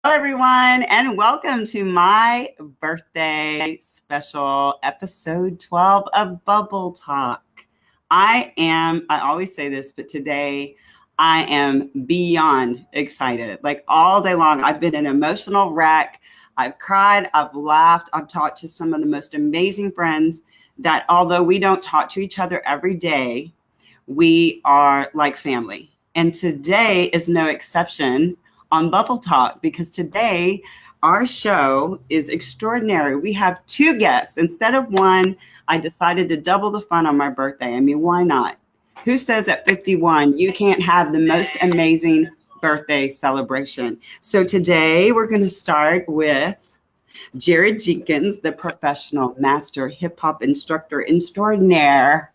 everyone, and welcome to my birthday special episode 12 of Bubble Talk. I always say this, but today I am beyond excited. Like all day long, I've been an emotional wreck. I've cried, I've laughed, I've talked to some of the most amazing friends that, although we don't talk to each other every day, we are like family. And today is no exception on Bubble Talk because today our show is extraordinary. We have two guests. Instead of one, I decided to double the fun on my birthday. I mean, why not? Who says at 51 you can't have the most amazing birthday celebration? So today we're going to start with Jared Jenkins, the professional master hip hop instructor extraordinaire.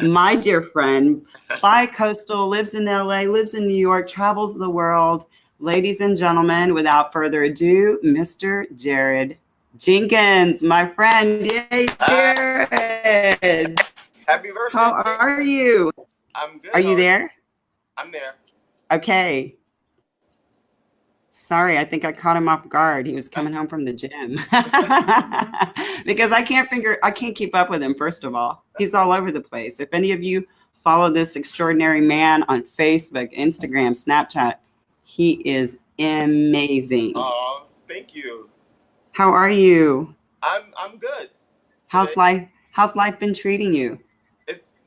My dear friend, bicoastal, lives in LA, lives in New York, travels the world. Ladies and gentlemen, without further ado, Mr. Jared Jenkins, my friend. Yay, Jared. Happy birthday. How are you? I'm good. Are you there? I'm there. Okay. Sorry, I think I caught him off guard. He was coming home from the gym. Because I can't keep up with him, first of all. He's all over the place. If any of you follow this extraordinary man on Facebook, Instagram, Snapchat, he is amazing. Oh, thank you. How are you? I'm good. How's life been treating you?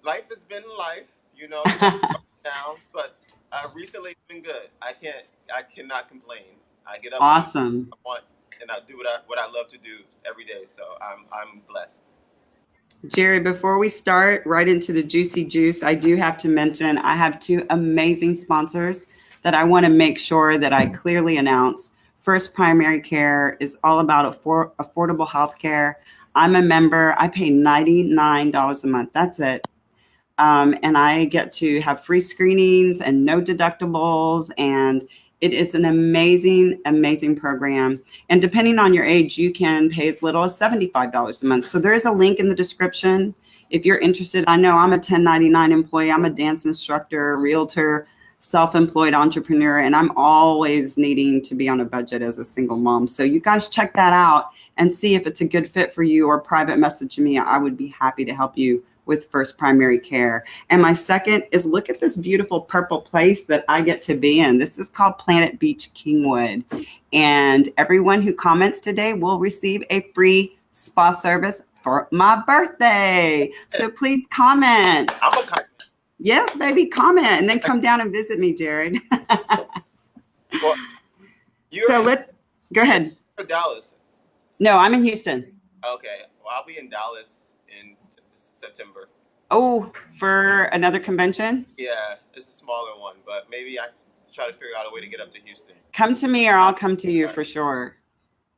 Life has been life, up and down, but recently it's been good. I cannot complain. I get up Awesome. and I do what I love to do every day. So I'm blessed. Jerry, before we start right into the juicy juice, I do have to mention I have two amazing sponsors that I want to make sure that I clearly announce. First Primary Care is all about affordable health care. I'm a member. I pay $99 a month. That's it. And I get to have free screenings and no deductibles. And it is an amazing, amazing program. And depending on your age, you can pay as little as $75 a month. So there is a link in the description if you're interested. I know I'm a 1099 employee. I'm a dance instructor, realtor, self-employed entrepreneur, and I'm always needing to be on a budget as a single mom. So you guys check that out and see if it's a good fit for you, or private message me. I would be happy to help you with First Primary Care. And my second is, look at this beautiful purple place that I get to be in. This is called Planet Beach Kingwood. And everyone who comments today will receive a free spa service for my birthday. So please comment. I'm a comment. Yes, baby, comment and then come down and visit me, Jared. Well, let's go ahead. Dallas. No, I'm in Houston. Okay. Well, I'll be in Dallas in September. Oh, for another convention? Yeah, it's a smaller one, but maybe I try to figure out a way to get up to Houston. Come to me, or I'll come to you for sure,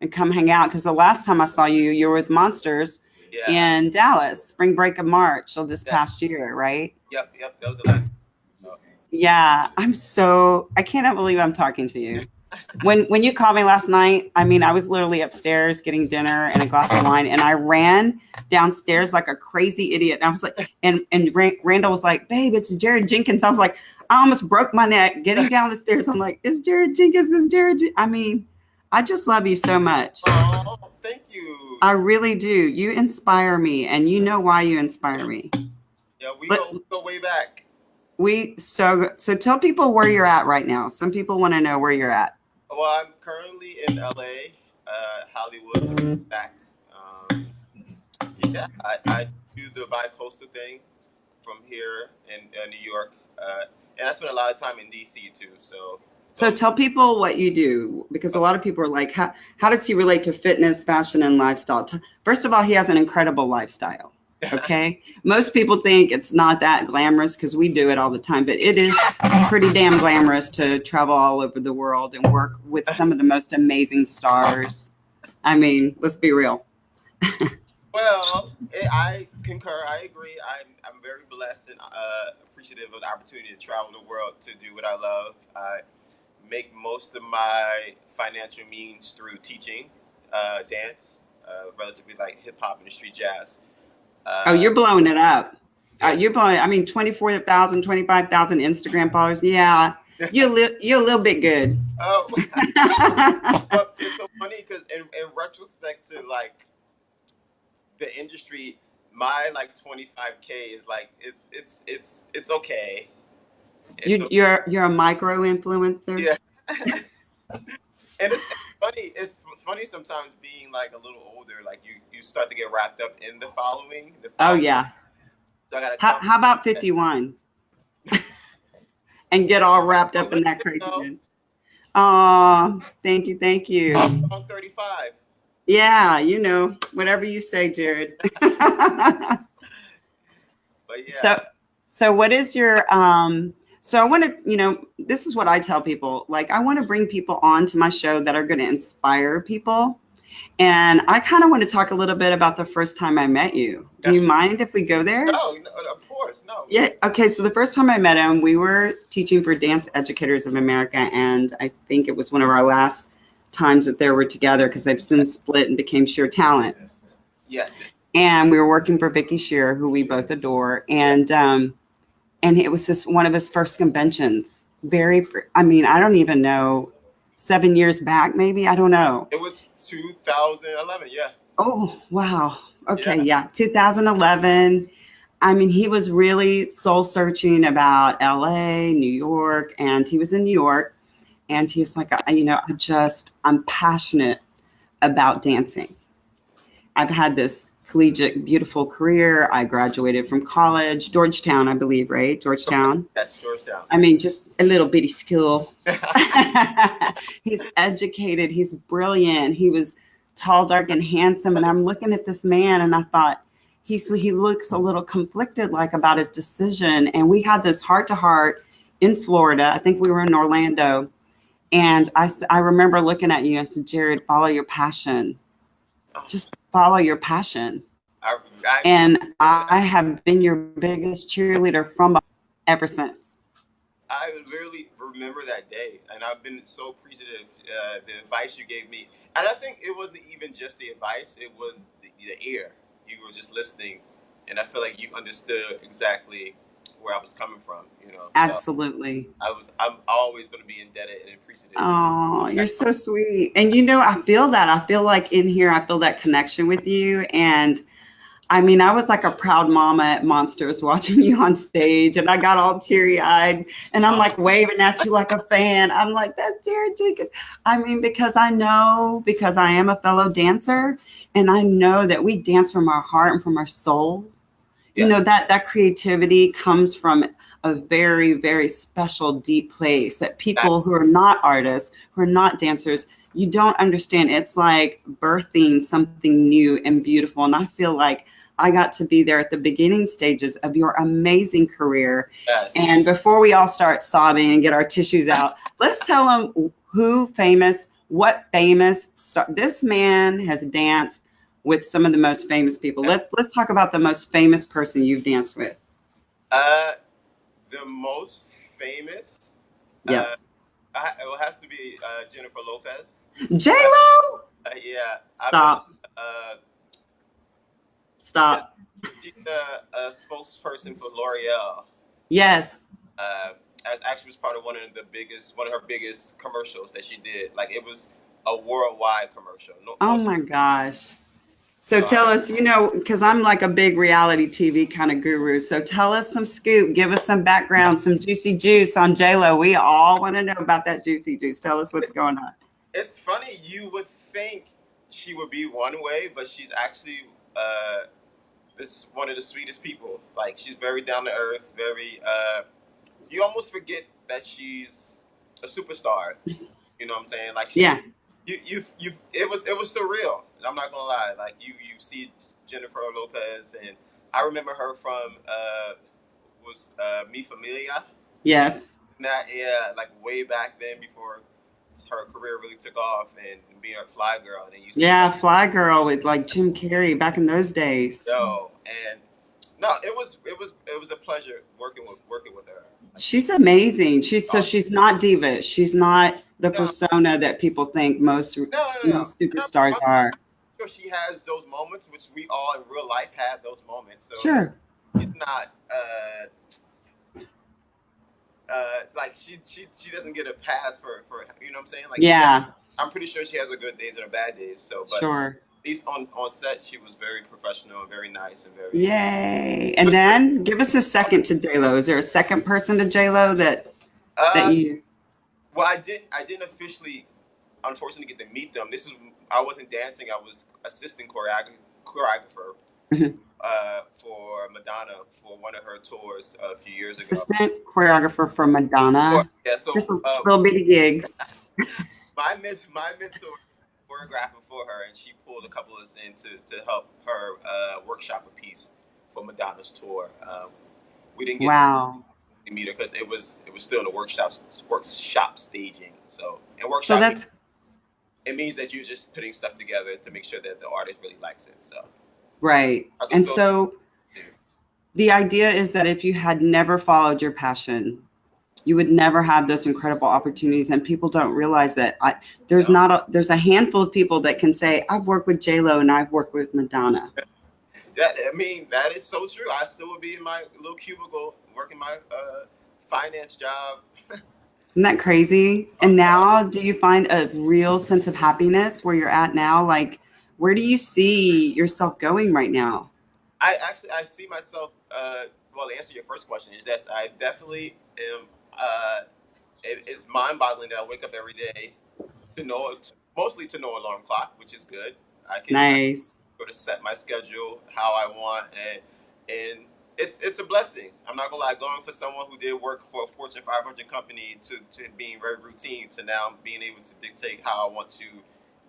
and come hang out. Because the last time I saw you, you were with Monsters in Dallas, spring break of March of this past year, right? Yep. That was the last. Yeah, I cannot believe I'm talking to you. When you called me last night, I mean, I was literally upstairs getting dinner and a glass of wine, and I ran downstairs like a crazy idiot. And I was like, and Randall was like, "Babe, it's Jared Jenkins." I was like, I almost broke my neck getting down the stairs. I'm like, "It's Jared Jenkins, it's Jared." I mean, I just love you so much. Oh, thank you. I really do. You inspire me, and you know why you inspire me. Yeah, we go way back. So tell people where you're at right now. Some people want to know where you're at. Well, I'm currently in LA, Hollywood, to be exact. I do the bicoastal thing from here in New York, and I spend a lot of time in DC too. So tell people what you do, because a lot of people are like, how does he relate to fitness, fashion, and lifestyle? First of all, he has an incredible lifestyle. Okay. Most people think it's not that glamorous because we do it all the time, but it is pretty damn glamorous to travel all over the world and work with some of the most amazing stars. I mean, let's be real. Well, I concur. I agree. I'm very blessed and appreciative of the opportunity to travel the world to do what I love. I make most of my financial means through teaching dance, relatively like hip hop and street jazz. You're blowing it up. You're blowing. I mean, 24,000, 25,000 Instagram followers. Yeah, You're a little bit good. Oh, but it's so funny because in retrospect to like the industry, my like 25K is like it's okay. It's okay. You're a micro influencer. Yeah. And it's funny. It's funny sometimes being like a little older. Like you start to get wrapped up in the following. Oh yeah. So I gotta tell How about 51 and get all wrapped up in that craziness? Oh, thank you, thank you. I'm 35. Yeah, whatever you say, Jared. But yeah. So what is your so I want to, this is what I tell people. Like, I want to bring people on to my show that are going to inspire people. And I kind of want to talk a little bit about the first time I met you. Do you mind if we go there? No, of course, no. Yeah. Okay. So the first time I met him, we were teaching for Dance Educators of America. And I think it was one of our last times that they were together because they've since split and became Sheer Talent. Yes. And we were working for Vicky Sheer, who we both adore. And it was one of his first conventions. I don't even know, 7 years back, maybe. I don't know. It was 2011. Yeah. Oh, wow. Okay. Yeah. 2011. He was really soul searching about LA, New York, and he was in New York. And he's like, I'm passionate about dancing. I've had this collegiate, beautiful career. I graduated from college, Georgetown, I believe, right? Georgetown. That's Georgetown. Just a little bitty school. He's educated. He's brilliant. He was tall, dark, and handsome. And I'm looking at this man, and I thought, he looks a little conflicted, like about his decision. And we had this heart-to-heart in Florida. I think we were in Orlando. And I remember looking at you and said, Jared, follow your passion. Just follow your passion. And I have been your biggest cheerleader from ever since. I literally remember that day, and I've been so appreciative the advice you gave me. And I think it wasn't even just the advice; it was the ear. You were just listening, and I feel like you understood exactly where I was coming from. Absolutely. So I'm always going to be indebted and appreciative. Oh, you're so sweet. And I feel that. I feel like in here, I feel that connection with you. And I was like a proud mama at Monsters watching you on stage, and I got all teary-eyed, and I'm like waving at you like a fan. I'm like, that's Jared Jenkins. Because I am a fellow dancer, and I know that we dance from our heart and from our soul. Yes. That creativity comes from a very, very special, deep place that people who are not artists, who are not dancers, you don't understand. It's like birthing something new and beautiful. And I feel like I got to be there at the beginning stages of your amazing career. Yes. And before we all start sobbing and get our tissues out, let's tell them what famous star. This man has danced with some of the most famous people. Let's talk about the most famous person you've danced with. The most famous? Yes. It will have to be Jennifer Lopez. J-Lo? Yeah. Stop. Stop. She's a spokesperson for L'Oreal. Yes. Actually was part of one of her biggest commercials that she did. Like, it was a worldwide commercial. My gosh. So tell us, because I'm like a big reality TV kind of guru. So tell us some scoop, give us some background, some juicy juice on J-Lo. We all want to know about that juicy juice. Tell us what's going on. It's funny. You would think she would be one way, but she's actually one of the sweetest people. Like, she's very down to earth, very, you almost forget that she's a superstar. You know what I'm saying? Like, yeah. It was surreal. I'm not gonna lie. Like, you see Jennifer Lopez, and I remember her from Mi Familia. Yes. Like way back then, before her career really took off, and being a Fly Girl, and then you see Fly Girl with like Jim Carrey back in those days. It was a pleasure working with her. She's amazing. She's not diva. She's not the persona that people think most superstars are. Sure, she has those moments, which we all in real life have those moments. So sure, it's not. like she doesn't get a pass for you know what I'm saying? Like Yeah, I'm pretty sure she has her good days and her bad days. So, but sure. at least on set, she was very professional and very nice and very. Yay. And then give us a second to J-Lo. Is there a second person to J-Lo that Uh, you? well, I didn't officially, unfortunately, get to meet them. I wasn't dancing. I was assistant choreographer Mhm. for Madonna for one of her tours a few years ago. Assistant choreographer for Madonna. Yeah, so Just a little bitty gig. my mentor choreographer for her, and she pulled a couple of us in to help her workshop a piece for Madonna's tour. We didn't get Wow. to meet her because it was still in the workshop staging. So and So workshop that's it means that you're just putting stuff together to make sure that the artist really likes it. So right. I can And still so the idea is that if you had never followed your passion, you would never have those incredible opportunities. And people don't realize that there's a handful of people that can say, I've worked with J-Lo and I've worked with Madonna. that is so true. I still would be in my little cubicle working my finance job. Isn't that crazy? And now do you find a real sense of happiness where you're at now? Like, where do you see yourself going right now? I see myself. Well, to answer your first question is that I definitely am. It's mind-boggling that I wake up every day mostly to no alarm clock, which is good. I Nice. go to set my schedule how I want, and it's a blessing. I'm not gonna lie. Going for someone who did work for a Fortune 500 company to being very routine to now being able to dictate how I want to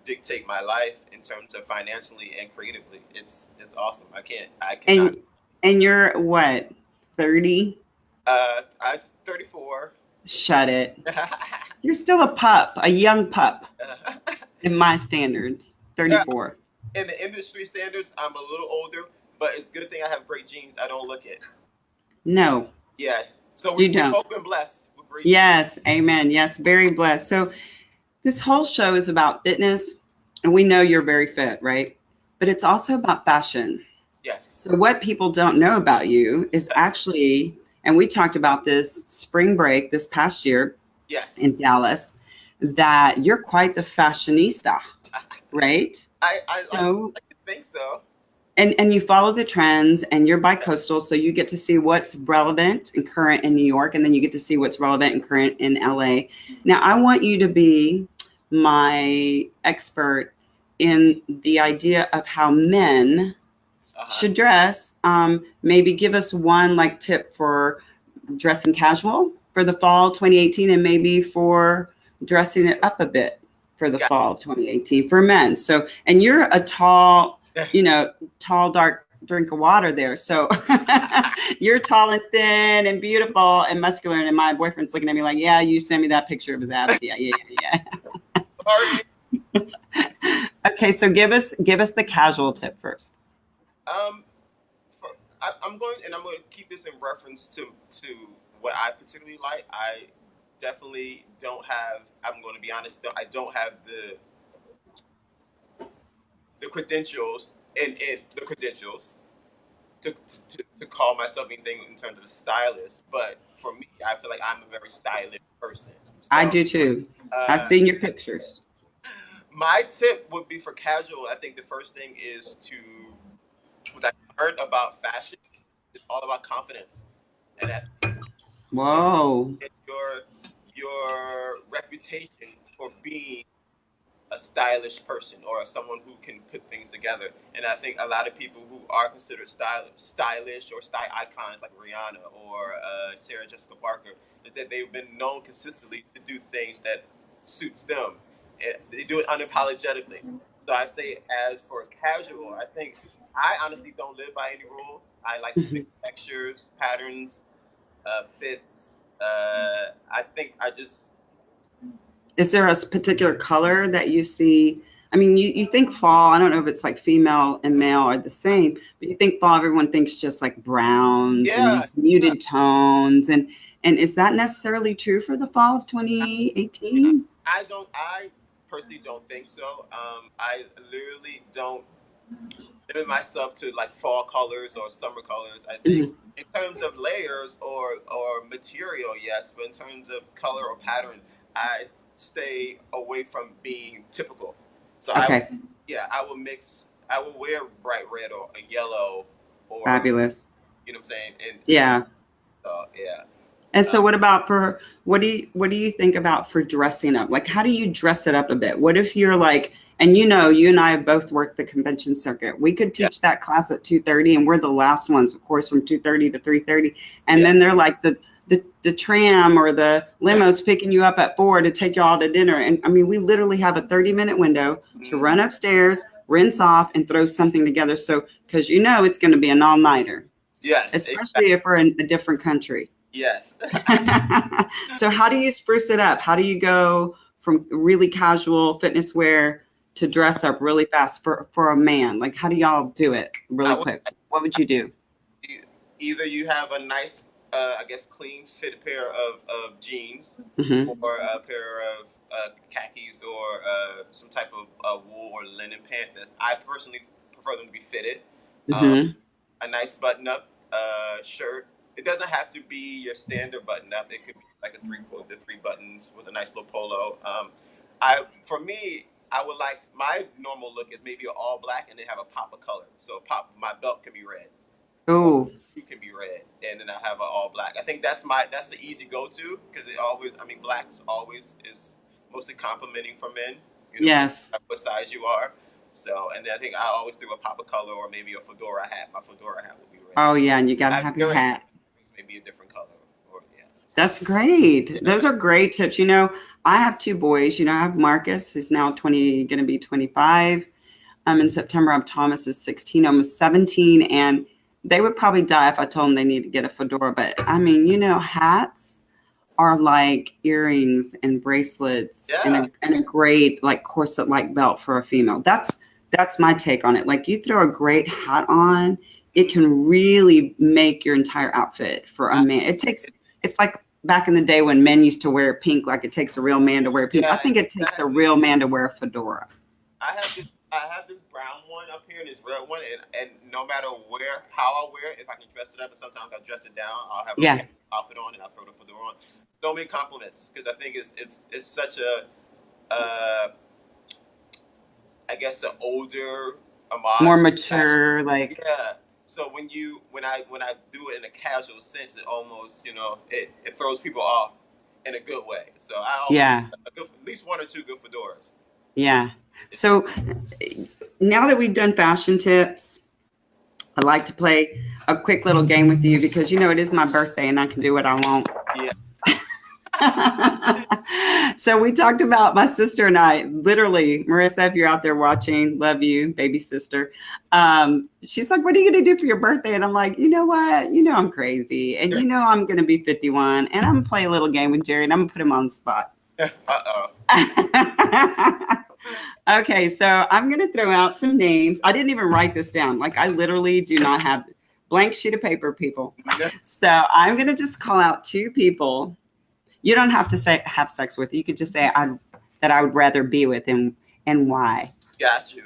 dictate my life in terms of financially and creatively. It's awesome. I cannot. And you're what, 30? I'm 34. Shut it. You're still a pup, a young pup in my standards, Yeah, 34. in the industry standards, I'm a little older, but it's a good thing I have great genes. I don't look it. No, Yeah. So you we've don't. both been blessed with great genes. Yes, amen. Yes, very blessed. So this whole show is about fitness, and we know you're very fit, right? But it's also about fashion. Yes. So what people don't know about you is actually, and we talked about this spring break this past year Yes. in Dallas, that you're quite the fashionista, right? I So, like to think so. and you follow the trends and you're bicoastal, so you get to see what's relevant and current in New York, and then you get to see what's relevant and current in LA. Now, I want you to be my expert in the idea of how men should dress. Maybe give us one like tip for dressing casual for the fall 2018, and maybe for dressing it up a bit for the fall of 2018 for men. So, and you're a tall, tall, dark drink of water there. So you're tall and thin and beautiful and muscular. And my boyfriend's looking at me like, yeah, you sent me that picture of his abs. Yeah. Sorry. Okay, so give us the casual tip first. I'm going to keep this in reference to what I particularly like. I definitely don't have. I'm going to be honest. I don't have the credentials and the credentials to call myself anything in terms of a stylist. But for me, I feel like I'm a very stylish person. So, I do too. I've seen your pictures. My tip would be for casual. I think the first thing is what I learned about fashion is all about confidence, and Whoa. your reputation for being a stylish person or someone who can put things together. And I think a lot of people who are considered stylish or style icons like Rihanna or Sarah Jessica Parker is that they've been known consistently to do things that suits them. And they do it unapologetically. So I say, as for casual, I think I honestly don't live by any rules. I like to mix textures, patterns, fits. I think I just. Is there a particular color that you see? I mean, you think fall, I don't know if it's like female and male are the same, but you think fall, everyone thinks just like browns and these muted tones. And is that necessarily true for the fall of 2018? I personally don't think so. I literally don't limit myself to like fall colors or summer colors. I think in terms of layers or material, yes, but in terms of color or pattern, I stay away from being typical. So Okay. I will mix. I will wear bright red or a yellow or Fabulous. you know what I'm saying. And Yeah. yeah. And so what about for, what do you think about for dressing up? Like, how do you dress it up a bit? What if you're like, and you know, you and I have both worked the convention circuit. We could teach that class at 2:30 and we're the last ones, of course, from 2:30 to 3:30. And then they're like the tram or the limo's picking you up at 4 to take you all to dinner. And I mean, we literally have a 30-minute window to run upstairs, rinse off, and throw something together. So, because you know it's going to be an all-nighter. Yes. Especially if we're in a different country. Yes. So how do you spruce it up? How do you go from really casual fitness wear to dress up really fast for a man? Like, how do y'all do it really quick? What would you do? Either you have a nice, I guess, clean fit pair of jeans or a pair of khakis or some type of wool or linen pant. That I personally prefer them to be fitted. A nice button-up shirt. It doesn't have to be your standard button-up. It could be like a 3 buttons with a nice little polo. For me, I would like, my normal look is maybe all black and then have a pop of color. So my belt can be red. Oh, it can be red, and then I have an all black. I think that's the easy go-to because it always, I mean, black's always is mostly complimenting for men. You know, yes. what size you are. So, and then I think I always do a pop of color or maybe a fedora hat. My fedora hat would be red. Oh yeah, and you gotta have your hat. Maybe a different color. Or, yeah. That's great. Those are great tips. You know, I have 2 boys. You know, I have Marcus, who's now going to be 25. In September, I have Thomas, is 16, almost 17, and they would probably die if I told them they need to get a fedora. But I mean, you know, hats are like earrings and bracelets and a great like corset-like belt for a female. That's my take on it. Like, you throw a great hat on, it can really make your entire outfit for a man. It's like back in the day when men used to wear pink, like it takes a real man to wear pink. I think it takes a real man to wear a fedora. I have this brown one up here and this red one, and no matter how I wear it, if I can dress it up, and sometimes I dress it down, I'll have an outfit on and I'll throw the fedora on. So many compliments, because I think it's such a I guess an older homage, more mature, like So when I do it in a casual sense, it almost, you know, it throws people off in a good way. So I always at least 1 or 2 good fedoras. Yeah. So now that we've done fashion tips, I'd like to play a quick little game with you because, you know, it is my birthday and I can do what I want. Yeah. So we talked about, my sister and I, literally, Marissa, if you're out there watching, love you, baby sister. She's like, what are you going to do for your birthday? And I'm like, you know what? You know, I'm crazy. And you know, I'm going to be 51 and I'm going to play a little game with Jerry and I'm going to put him on the spot. Okay, so I'm going to throw out some names. I didn't even write this down. Like, I literally do not have blank sheet of paper, people. So I'm going to just call out 2 people. You don't have to say have sex with. You could just say that I would rather be with and why. Got you.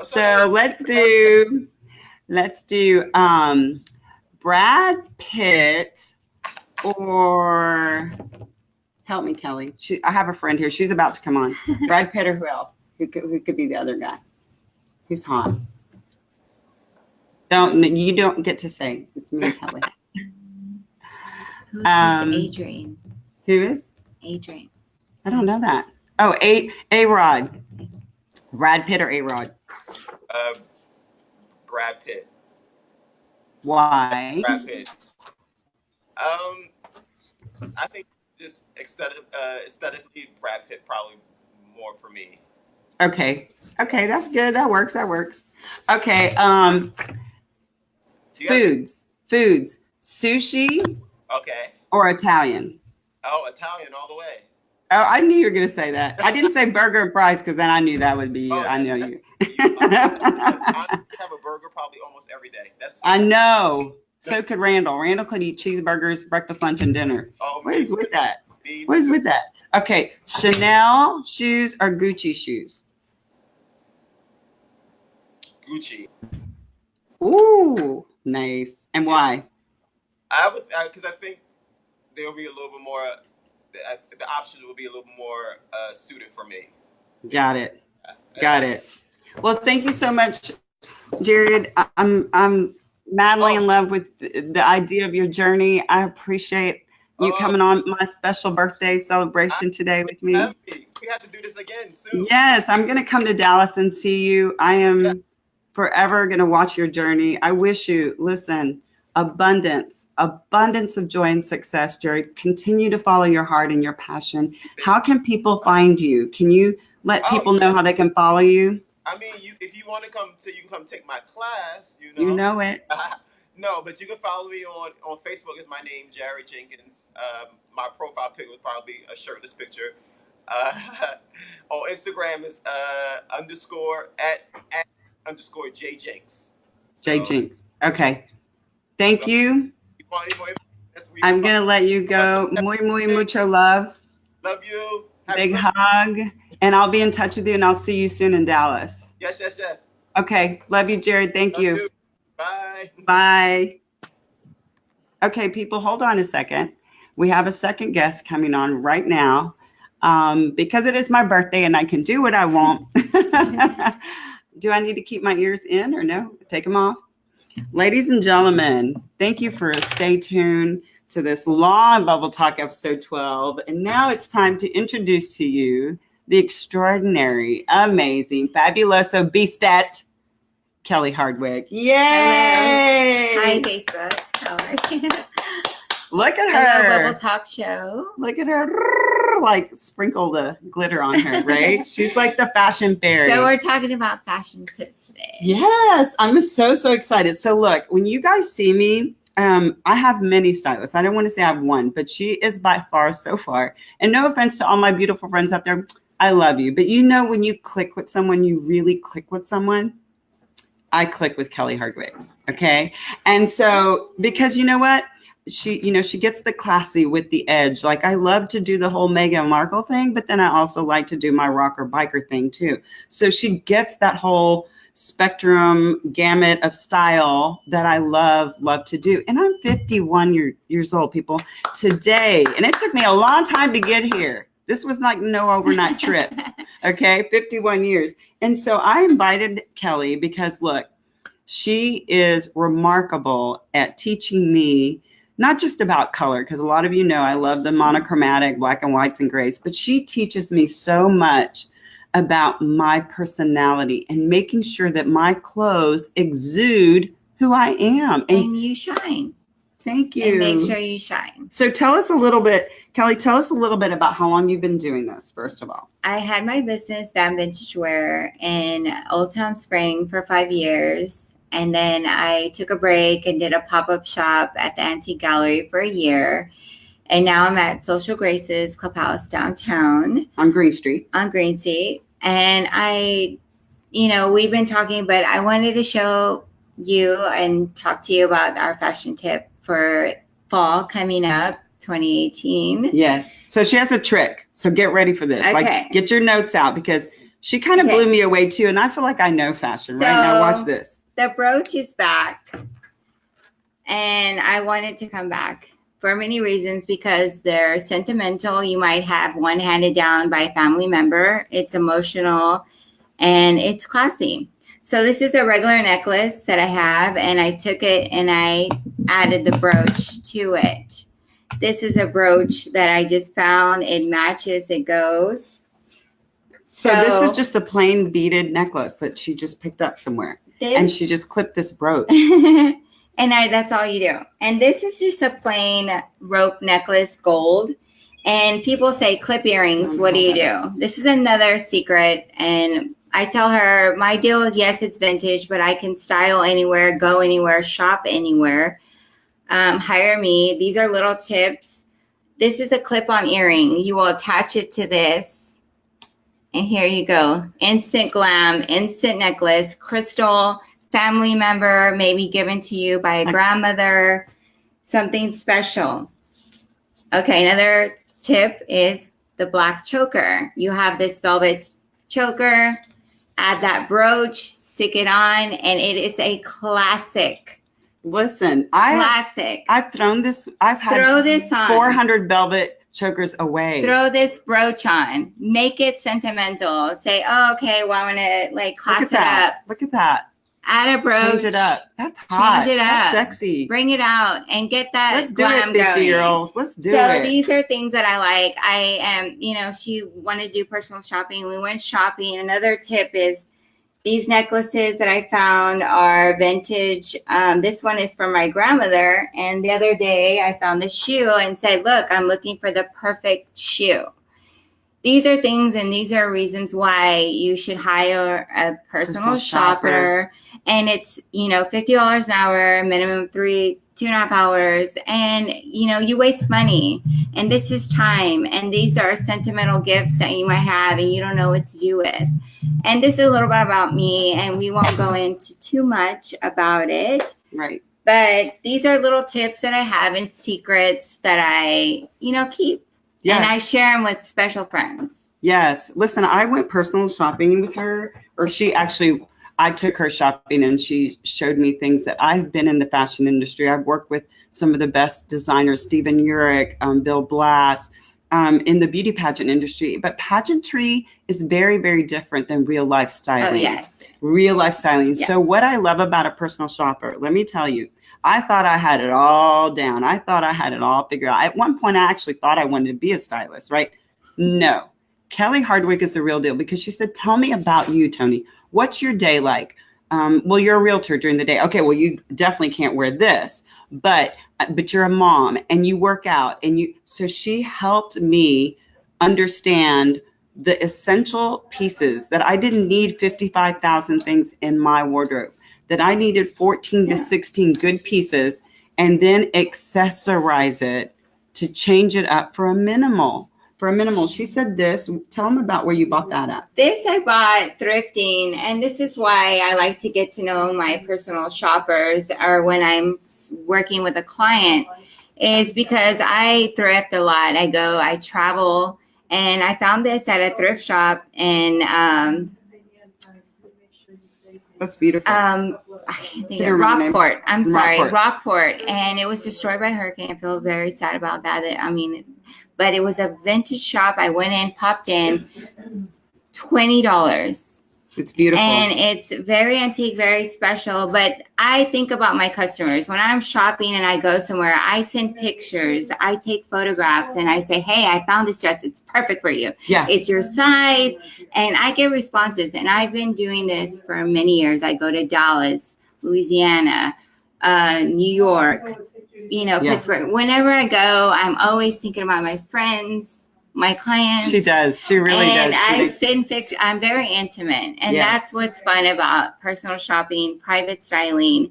So let's do Brad Pitt or help me, Kelly. I have a friend here. She's about to come on. Brad Pitt or who else? Who could be the other guy? Who's hot? You don't get to say. It's me and Kelly. Who's Adrian? Who is? Adrian. I don't know that. Oh, A-Rod. Brad Pitt or A-Rod? Brad Pitt. Why? Brad Pitt. I think just aesthetically, Brad Pitt probably more for me. Okay, that's good. That works. Okay. Foods. Sushi. Okay. Or Italian. Oh, Italian all the way. Oh, I knew you were going to say that. I didn't say burger and fries because then I knew that would be you. I know you. I have a burger probably almost every day. I know. So could Randall. Randall could eat cheeseburgers, breakfast, lunch, and dinner. Oh, what is with that? What is with that? Okay, Chanel shoes or Gucci shoes? Gucci. Ooh, nice. And why? Because I think there'll be a little bit more. The options will be a little more suited for me. Got it. Got it. Well, thank you so much, Jared. I'm madly in love with the idea of your journey. I appreciate you coming on my special birthday celebration today with me. We have to do this again soon. Yes, I'm going to come to Dallas and see you. I am forever going to watch your journey. I wish you, listen, abundance of joy and success, Jared. Continue to follow your heart and your passion. How can people find you? Can you let people know how they can follow you? I mean, if you want to come, so you can come take my class. You know it. No, but you can follow me on Facebook. It's my name, Jared Jenkins. My profile pic was probably a shirtless picture. On Instagram is _@_ J Jenks. J Jenks. Okay. Thank you. I'm going to let you go. Muy, muy, mucho love. Love you. Big hug. And I'll be in touch with you, and I'll see you soon in Dallas. Yes. Okay. Love you, Jared. Thank you. Bye. Bye. Okay, people, hold on a second. We have a second guest coming on right now. Because it is my birthday and I can do what I want. Do I need to keep my ears in or no? Take them off. Ladies and gentlemen, thank you for staying tuned to this long Bubble Talk episode 12. And now it's time to introduce to you the extraordinary, amazing, fabuloso beastette, Kelly Hardwick. Yay! Hello. Hi, Facebook. How are you? Look at her. Hello, Bubble Talk Show. Look at her. Like sprinkle the glitter on her, right? She's like the fashion fairy. So we're talking about fashion tips today. Yes, I'm so excited. So look, when you guys see me, I have many stylists. I don't want to say I have one, but she is by far so far. And no offense to all my beautiful friends out there, I love you. But you know, when you click with someone, you really click with someone. I click with Kelly Hardwick. Okay, and so because you know what. She gets the classy with the edge. Like I love to do the whole Meghan Markle thing, but then I also like to do my rocker biker thing too. So she gets that whole spectrum gamut of style that I love to do. And I'm 51 years old, people, today. And it took me a long time to get here. This was like no overnight trip. Okay, 51 years. And so I invited Kelly because look, she is remarkable at teaching me not just about color, because a lot of you know I love the monochromatic black and whites and grays, but she teaches me so much about my personality and making sure that my clothes exude who I am. And you shine. Thank you. And make sure you shine. So tell us a little bit, Kelly, tell us a little bit about how long you've been doing this, first of all. I had my business, Van Vintage Wear, in Old Town Spring for 5 years. And then I took a break and did a pop-up shop at the Antique Gallery for a year. And now I'm at Social Graces Clubhouse downtown. On Green Street. And we've been talking, but I wanted to show you and talk to you about our fashion tip for fall coming up, 2018. Yes. So she has a trick. So get ready for this. Okay. Like get your notes out because she kind of blew me away too. And I feel like I know fashion right now. Watch this. The brooch is back, and I wanted to come back for many reasons because they're sentimental. You might have one handed down by a family member. It's emotional, and it's classy. So this is a regular necklace that I have, and I took it and I added the brooch to it. This is a brooch that I just found. It matches, it goes. So this is just a plain beaded necklace that she just picked up somewhere. And she just clipped this brooch. And that's all you do. And this is just a plain rope necklace, gold. And people say clip earrings. What do you do? This is another secret. And I tell her my deal is, yes, it's vintage, but I can style anywhere, go anywhere, shop anywhere. Hire me. These are little tips. This is a clip-on earring. You will attach it to this. And here you go. Instant glam, instant necklace, crystal, family member, maybe given to you by a grandmother, something special. Okay, another tip is the black choker. You have this velvet choker, add that brooch, stick it on, and it is a classic. Listen, Classic. I've thrown this. I've had Throw this on. 400 velvet chokers away. Throw this brooch on. Make it sentimental. Say, oh, okay, well, I want to like class it up. Look at that. Add a brooch. Change it up. That's hot. Change it up. That's sexy. Bring it out and get that Let's do glam it, 50-year-olds. going. Let's do it. So these are things that I like. I am, you know, she wanted to do personal shopping. We went shopping. Another tip is these necklaces that I found are vintage. This one is from my grandmother. And the other day I found this shoe and said, look, I'm looking for the perfect shoe. These are things and these are reasons why you should hire a personal shopper. And it's, you know, $50 an hour, minimum 2.5 hours. And, you know, you waste money. And this is time. And these are sentimental gifts that you might have and you don't know what to do with. And this is a little bit about me. And we won't go into too much about it. Right. But these are little tips that I have and secrets that I, you know, keep. Yes. And I share them with special friends. Yes. Listen, I went personal shopping with her, or I took her shopping and she showed me things that I've been in the fashion industry. I've worked with some of the best designers, Stephen Urich, Bill Blass, in the beauty pageant industry. But pageantry is very, very different than real life styling. Oh, yes. Real life styling. Yes. So what I love about a personal shopper, let me tell you, I thought I had it all down. I thought I had it all figured out. At one point, I actually thought I wanted to be a stylist, right? No. Kelly Hardwick is the real deal because she said, tell me about you, Tony. What's your day like? Well, you're a realtor during the day. Okay, well, you definitely can't wear this, but you're a mom and you work out. So she helped me understand the essential pieces that I didn't need 55,000 things in my wardrobe. That I needed 14 to 16 good pieces and then accessorize it to change it up for a minimal. She said this, tell them about where you bought that at. This I bought thrifting, and this is why I like to get to know my personal shoppers, or when I'm working with a client, is because I thrift a lot. I travel, and I found this at a thrift shop, and that's beautiful. I can't think of Rockport. I'm sorry, Rockport. And it was destroyed by a hurricane. I feel very sad about that. But it was a vintage shop. I went in, popped in, $20. It's beautiful. And it's very antique, very special. But I think about my customers. When I'm shopping and I go somewhere, I send pictures, I take photographs, and I say, hey, I found this dress. It's perfect for you. Yeah. It's your size. And I get responses. And I've been doing this for many years. I go to Dallas, Louisiana, New York, Pittsburgh. Whenever I go, I'm always thinking about my friends, my clients. She does. She really does. And I send pictures. I'm very intimate. And that's what's fun about personal shopping, private styling,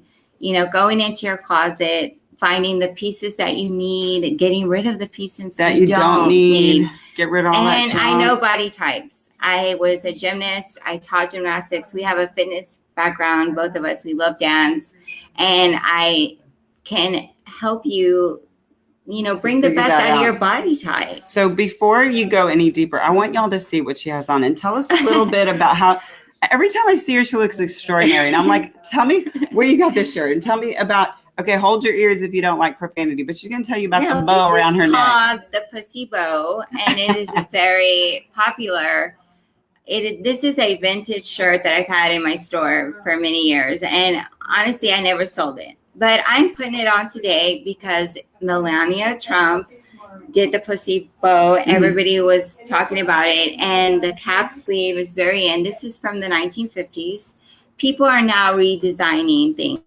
going into your closet, finding the pieces that you need, getting rid of the pieces that you don't need. Get rid of all that And junk. I know body types. I was a gymnast. I taught gymnastics. We have a fitness background. Both of us, we love dance. And I can help you bring the best out of your body type. So before you go any deeper, I want y'all to see what she has on and tell us a little bit about how every time I see her, she looks extraordinary. And I'm like, tell me where you got this shirt and tell me about, okay, hold your ears if you don't like profanity, but she's going to tell you about the bow around her neck. The pussy bow, and it is very popular. This is a vintage shirt that I've had in my store for many years. And honestly, I never sold it. But I'm putting it on today because Melania Trump did the pussy bow. Everybody was talking about it. And the cap sleeve is very in. This is from the 1950s. People are now redesigning things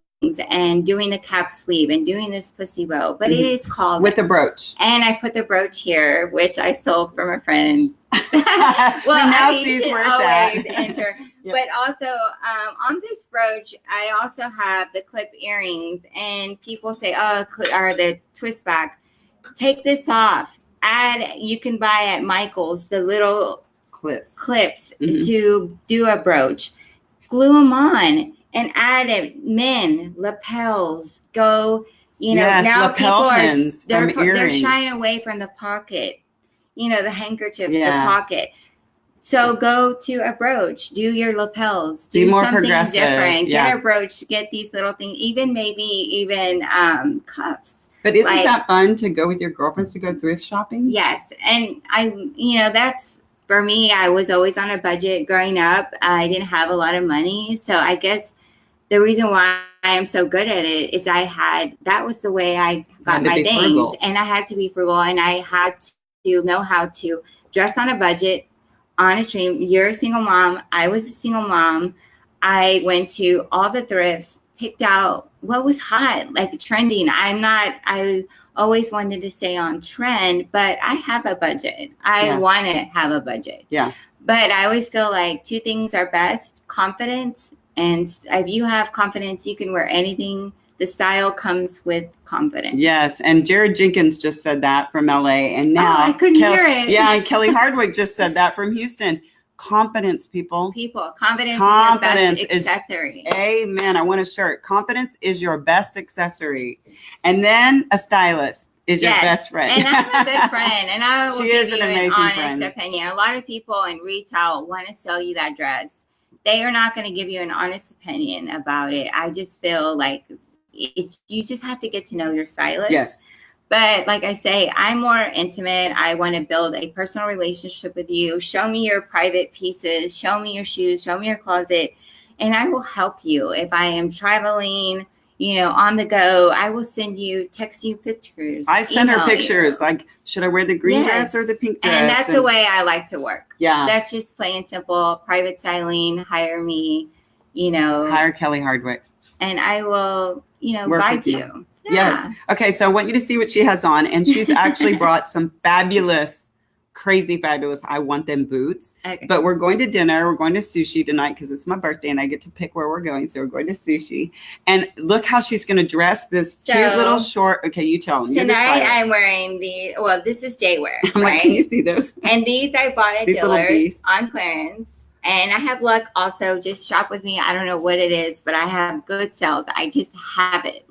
and doing the cap sleeve and doing this pussy bow. But it is called... With the brooch. And I put the brooch here, which I stole from a friend. Well, now sees where it's at. Enter. Yep. But also on this brooch, I also have the clip earrings, and people say, or the twist back. Take this off. You can buy at Michael's the little clips to do a brooch. Glue them on and add it. Men, lapels, go. Now people they're shying away from the pocket. The handkerchief, the pocket. So go to a brooch, do your lapels, Be do more something progressive, different. yeah. Get a brooch, get these little things, even cuffs. But isn't that fun to go with your girlfriends to go thrift shopping? Yes. And that's, for me, I was always on a budget growing up. I didn't have a lot of money. So I guess the reason why I am so good at it is that was the way I got my things. Frugal. And I had to be frugal, and I had to know how to dress on a budget, on a dream. You're a single mom. I was a single mom. I went to all the thrifts, picked out what was hot, like trending. I always wanted to stay on trend, but I have a budget. I want to have a budget. Yeah. But I always feel like two things are best: confidence. And if you have confidence, you can wear anything. The style comes with confidence. Yes. And Jared Jenkins just said that from LA. And now I couldn't hear it. Yeah. And Kelly Hardwick just said that from Houston. Confidence, people. Confidence is your best accessory. Amen. I want a shirt. Confidence is your best accessory. And then a stylist is your best friend. And I'm a good friend. And I will give you an honest friend. opinion. A lot of people in retail want to sell you that dress. They are not going to give you an honest opinion about it. I just feel like you just have to get to know your stylist. Yes. But like I say, I'm more intimate. I want to build a personal relationship with you. Show me your private pieces. Show me your shoes. Show me your closet. And I will help you. If I am traveling, on the go, I will text you pictures. I send her pictures. Like, should I wear the green dress or the pink dress? And that's the way I like to work. Yeah. That's just plain and simple. Private styling, hire me, Hire Kelly Hardwick. And I will, guide you. Yeah. Yes. Okay. So I want you to see what she has on. And she's actually brought some crazy fabulous. I want them boots. Okay. But we're going to dinner. We're going to sushi tonight because it's my birthday and I get to pick where we're going. So we're going to sushi. And look how she's going to dress this cute little short. Okay, you tell them. Tonight I'm wearing this is day wear. I'm like, can you see those? And these I bought at Dillard's on clearance. And I have luck also. Just shop with me. I don't know what it is, but I have good sales. I just have it.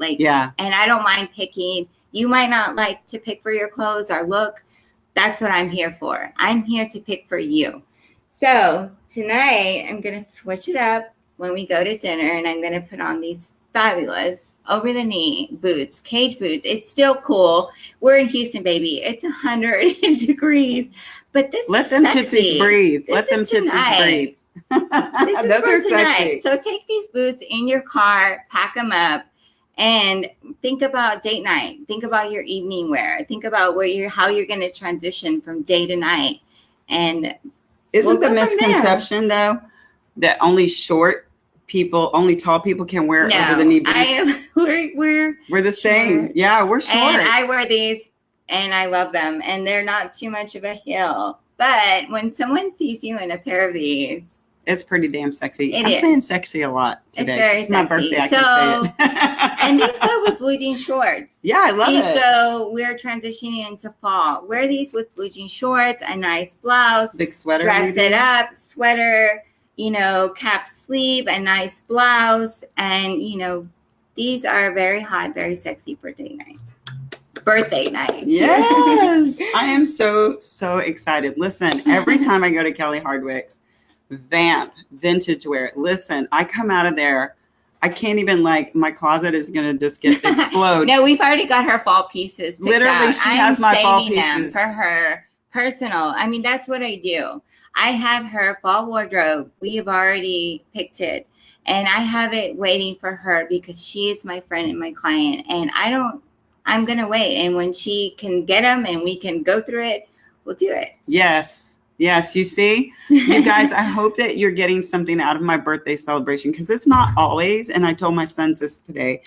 And I don't mind picking. You might not like to pick for your clothes or look. That's what I'm here for. I'm here to pick for you. So tonight I'm going to switch it up when we go to dinner, and I'm going to put on these fabulous over the knee boots, cage boots. It's still cool. We're in Houston, baby. It's 100 degrees, but this Let them tootsies breathe. Let them tootsies breathe. This is for tonight. So take these boots in your car, pack them up, and think about date night. Think about your evening wear. Think about how you're going to transition from day to night. And isn't the misconception though that only tall people can wear over the knee boots? We're the same. Yeah, we're short. And I wear these and I love them, and they're not too much of a heel. But when someone sees you in a pair of these, it's pretty damn sexy. I'm saying sexy a lot today. It's very sexy. My birthday. I can say it. And these go with blue jean shorts. Yeah, I love it. We're transitioning into fall. Wear these with blue jean shorts, a nice blouse. Big sweater. Dress it up, sweater, cap sleeve, a nice blouse. And, these are very hot, very sexy for date night. Birthday night. Yes. I am so excited. Listen, every time I go to Kelly Hardwick's, Vamp vintage wear. Listen, I come out of there, I can't even my closet is gonna just explode. No, we've already got her fall pieces. Literally, out. she has my fall pieces. I'm saving them for her personal. I mean, that's what I do. I have her fall wardrobe. We have already picked it, and I have it waiting for her because she is my friend and my client. And I'm gonna wait. And when she can get them and we can go through it, we'll do it. Yes, you see, you guys, I hope that you're getting something out of my birthday celebration because it's not always. And I told my sons this today.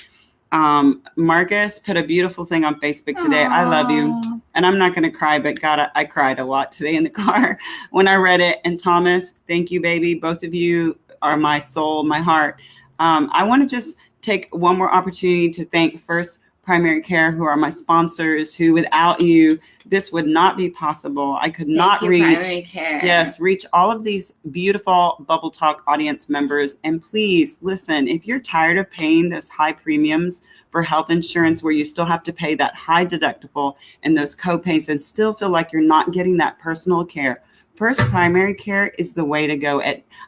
Marcus put a beautiful thing on Facebook today. Aww. I love you. And I'm not going to cry, but God, I cried a lot today in the car when I read it. And Thomas, thank you, baby. Both of you are my soul, my heart. I want to just take one more opportunity to thank First Primary Care, who are my sponsors, who without you, this would not be possible. I could not reach all of these beautiful Bubble Talk audience members. And please listen, if you're tired of paying those high premiums for health insurance where you still have to pay that high deductible and those copays and still feel like you're not getting that personal care, First primary care is the way to go.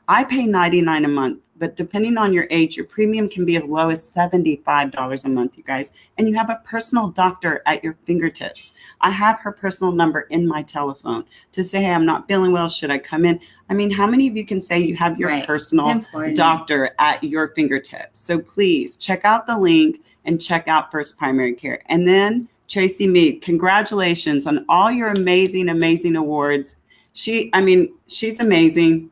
I pay $99 a month, but depending on your age, your premium can be as low as $75 a month, you guys. And you have a personal doctor at your fingertips. I have her personal number in my telephone to say, hey, I'm not feeling well. Should I come in? I mean, how many of you can say you have your personal doctor at your fingertips? So please check out the link and check out First Primary Care. And then Tracy Mead, congratulations on all your amazing, amazing awards. She's amazing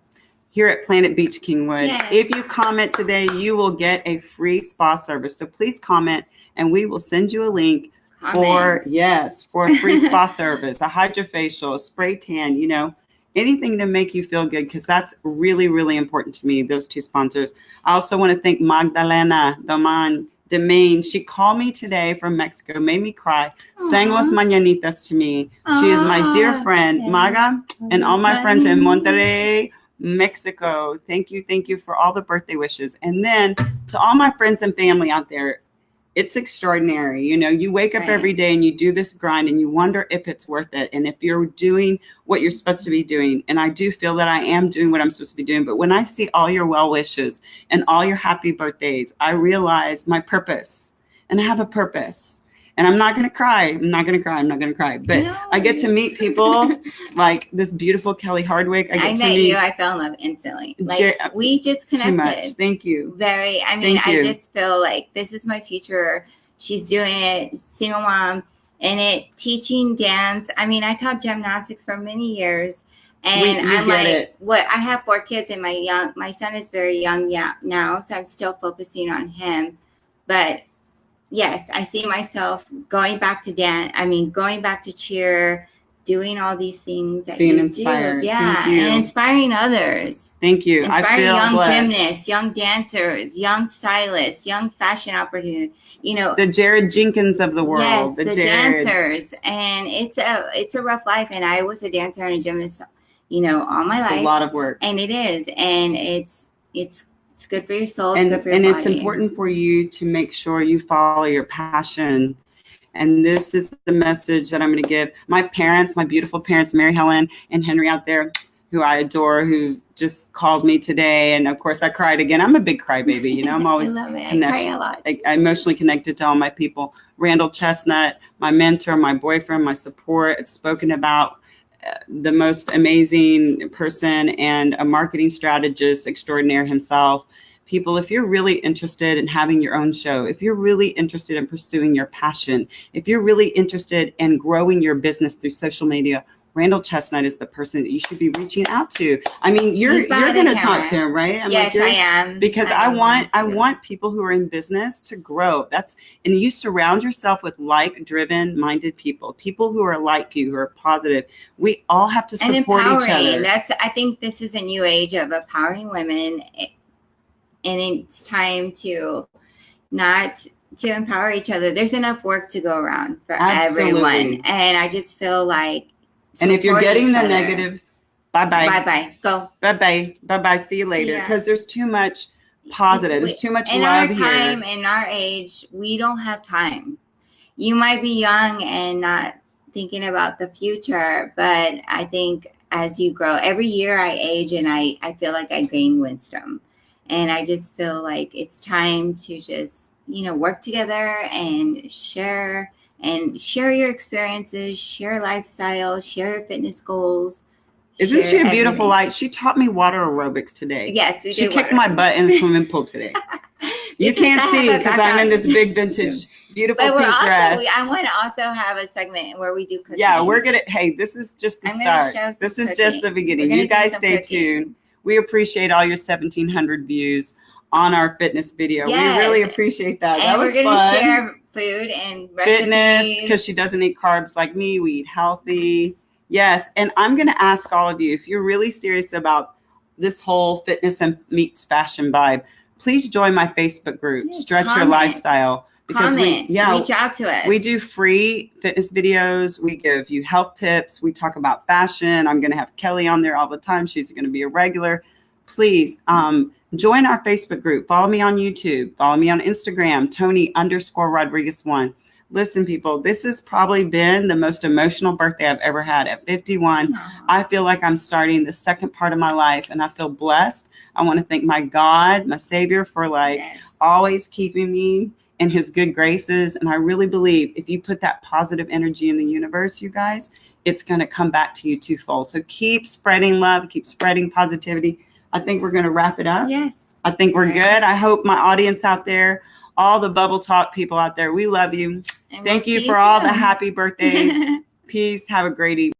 here at Planet Beach Kingwood. Yes. If you comment today, you will get a free spa service. So please comment and we will send you a link for a free spa service, a hydrofacial, a spray tan, anything to make you feel good, because that's really, really important to me, those two sponsors. I also want to thank Magdalena Domain. She called me today from Mexico, made me cry, sang Los Mañanitas to me. She is my dear friend, Maga, and all my friends in Monterrey, Mexico. Thank you for all the birthday wishes. And then to all my friends and family out there, it's extraordinary. You wake up every day and you do this grind and you wonder if it's worth it. And if you're doing what you're supposed to be doing. And I do feel that I am doing what I'm supposed to be doing. But when I see all your well wishes and all your happy birthdays, I realize my purpose. And I have a purpose. And I'm not going to cry. But no. I get to meet people like this beautiful Kelly Hardwick. I met you. I fell in love instantly. We just connected. Too much. Thank you. I just feel like this is my future. She's doing it, single mom, and teaching dance. I taught gymnastics for many years. And I have 4 kids, and my son is very young now, so I'm still focusing on him. But yes, I see myself going back to dance. Going back to cheer, doing all these things that being inspired. Yeah, and inspiring others. Thank you. Inspiring young gymnasts, young dancers, young stylists, young fashion opportunities. The Jared Jenkins of the world. Yes, the dancers, and it's a rough life. And I was a dancer and a gymnast, all my life. It's a lot of work, and it is, and it's good for your soul. It's good for your body. And it's important for you to make sure you follow your passion. And this is the message that I'm going to give my parents, my beautiful parents, Mary Helen and Henry out there, who I adore, who just called me today. And of course I cried again. I'm a big crybaby, I'm always I cry a lot. I emotionally connected to all my people. Randall Chestnut, my mentor, my boyfriend, my support. It's spoken about. The most amazing person and a marketing strategist extraordinaire himself. People, if you're really interested in having your own show, if you're really interested in pursuing your passion, if you're really interested in growing your business through social media, Randall Chestnut is the person that you should be reaching out to. You're going to talk to him, right? Yes, I am. Because I want people who are in business to grow. And you surround yourself with like-driven minded people who are like you, who are positive. We all have to support each other. I think this is a new age of empowering women, and it's time to empower each other. There's enough work to go around for everyone, and I just feel like. And if you're getting the negative, bye-bye. Bye-bye. Go. Bye-bye. Bye-bye. See you later. Because there's too much positive. There's too much love here. In our age, we don't have time. You might be young and not thinking about the future, but I think as you grow, every year I age and I feel like I gain wisdom. And I just feel like it's time to just, work together and share your experiences, share lifestyle, share your fitness goals. Isn't she a beautiful light? She taught me water aerobics today. Yes, she kicked my butt in the swimming pool today. You can't see because I'm in this big vintage, beautiful pink dress. I want to also have a segment where we do cooking. Yeah, this is just the start. This is just the beginning. You guys stay tuned. We appreciate all your 1,700 views on our fitness video. Yes. We really appreciate that. And that was fun. We're going to share food and recipes. Fitness, because she doesn't eat carbs like me. We eat healthy. Yes, and I'm going to ask all of you, if you're really serious about this whole fitness and meets fashion vibe, please join my Facebook group, Stretch Your Lifestyle. Because reach out to us. We do free fitness videos. We give you health tips. We talk about fashion. I'm going to have Kelly on there all the time. She's going to be a regular. Please join our Facebook group. Follow me on YouTube. Follow me on Instagram, Tony_Rodriguez1. Listen, people, this has probably been the most emotional birthday I've ever had. At 51, I feel like I'm starting the second part of my life, and I feel blessed. I want to thank my God, my Savior, for always keeping me in his good graces. And I really believe if you put that positive energy in the universe, you guys, it's going to come back to you twofold. So keep spreading love, keep spreading positivity. I think we're going to wrap it up. Yes. I think we're good. I hope my audience out there, all the Bubble Talk people out there, we love you. And Thank we'll you see for all soon. the happy birthdays. Peace. Have a great evening.